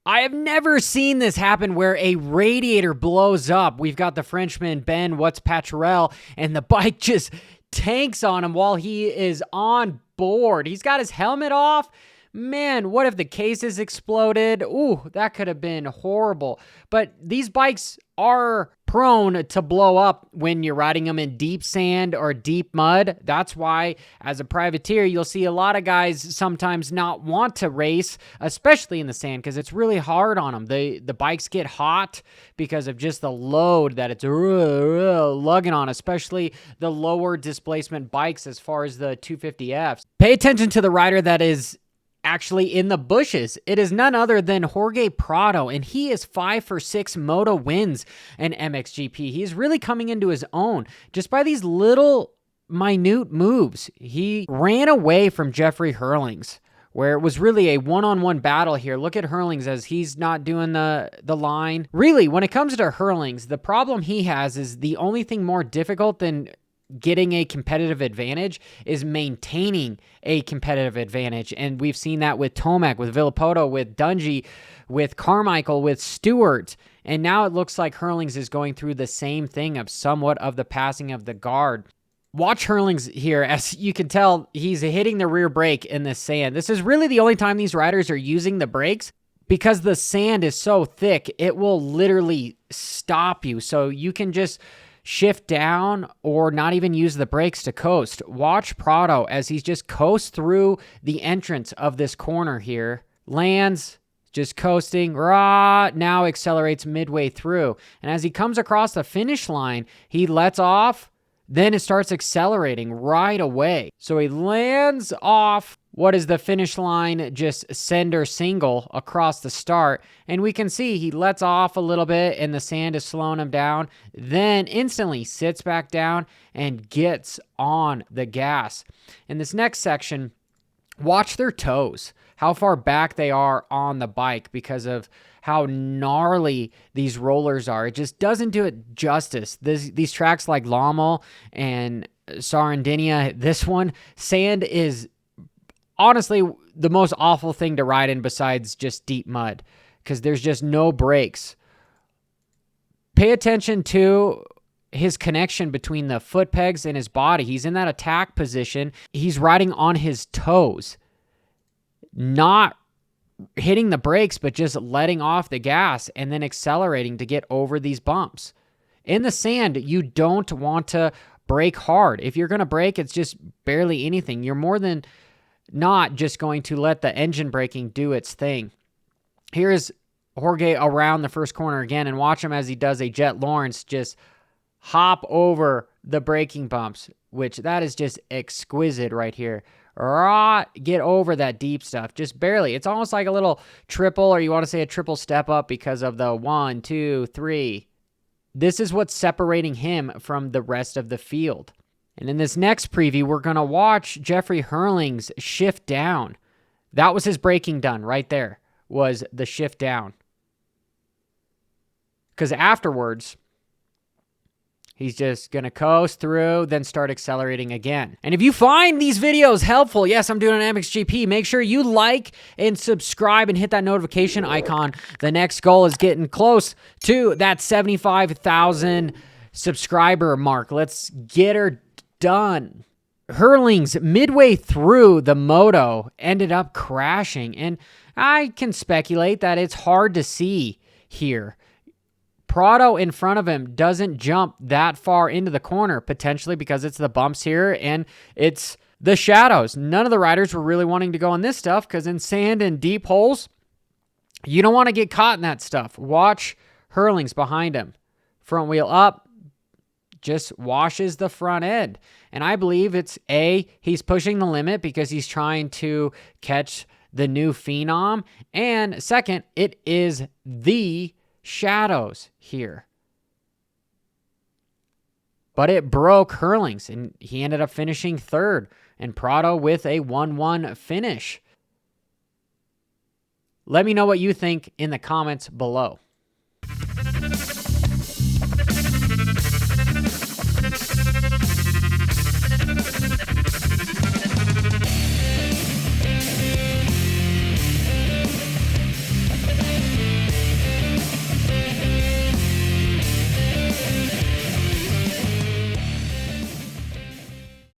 I have never seen this happen where a radiator blows up. We've got the Frenchman, Ben What's Paturel, and the bike just tanks on him while he is on board. He's got his helmet off. Man, what if the cases exploded? Ooh, that could have been horrible. But these bikes are prone to blow up when you're riding them in deep sand or deep mud. That's why, as a privateer, you'll see a lot of guys sometimes not want to race, especially in the sand, because it's really hard on them. The bikes get hot because of just the load that it's lugging on, especially the lower displacement bikes as far as the 250Fs. Pay attention to the rider that is actually in the bushes. It is none other than Jorge Prado, and he is 5 for 6 moto wins in MXGP. He's really coming into his own just by these little minute moves. He ran away from Jeffrey Herlings, where it was really a one-on-one battle here. Look at Herlings as he's not doing the line. Really, when it comes to Herlings, the problem he has is the only thing more difficult than getting a competitive advantage is maintaining a competitive advantage. And we've seen that with Tomac, with Villapoto, with Dungey, with Carmichael, with Stewart. And now it looks like Herlings is going through the same thing of somewhat of the passing of the guard. Watch Herlings here. As you can tell, he's hitting the rear brake in the sand. This is really the only time these riders are using the brakes, because the sand is so thick, it will literally stop you. So you can just shift down or not even use the brakes to coast. Watch Prado as he's just coast through the entrance of this corner here. Lands, just coasting, now accelerates midway through. And as he comes across the finish line, he lets off, then it starts accelerating right away. So he lands off what is the finish line, just center single across the start. And we can see he lets off a little bit and the sand is slowing him down. Then instantly sits back down and gets on the gas. In this next section, watch their toes, how far back they are on the bike because of how gnarly these rollers are. It just doesn't do it justice. These tracks like Lommel and Sardinia, this one, sand is honestly the most awful thing to ride in besides just deep mud because there's just no brakes. Pay attention to his connection between the foot pegs and his body. He's in that attack position. He's riding on his toes, not hitting the brakes, but just letting off the gas and then accelerating to get over these bumps. In the sand, you don't want to brake hard. If you're going to brake, it's just barely anything. You're more than not just going to let the engine braking do its thing. Here is Jorge around the first corner again, and watch him as he does a Jet Lawrence just hop over the braking bumps, which that is just exquisite right here. Get over that deep stuff, just barely. It's almost like a little triple, or you want to say a triple step up because of the 1, 2, 3. This is what's separating him from the rest of the field. And in this next preview, we're going to watch Jeffrey Herlings shift down. That was his braking done right there, was the shift down. Because afterwards, he's just going to coast through, then start accelerating again. And if you find these videos helpful, yes, I'm doing an MXGP, make sure you like and subscribe and hit that notification icon. The next goal is getting close to that 75,000 subscriber mark. Let's get her done. Herlings, midway through the moto, ended up crashing. And I can speculate that it's hard to see here. Prado in front of him doesn't jump that far into the corner, potentially because it's the bumps here and it's the shadows. None of the riders were really wanting to go on this stuff because in sand and deep holes, you don't want to get caught in that stuff. Watch Herlings behind him. Front wheel up, just washes the front end. And I believe it's he's pushing the limit because he's trying to catch the new phenom. And second, it is the shadows here. But it broke Herlings, and he ended up finishing third, and Prado with a 1-1 finish. Let me know what you think in the comments below.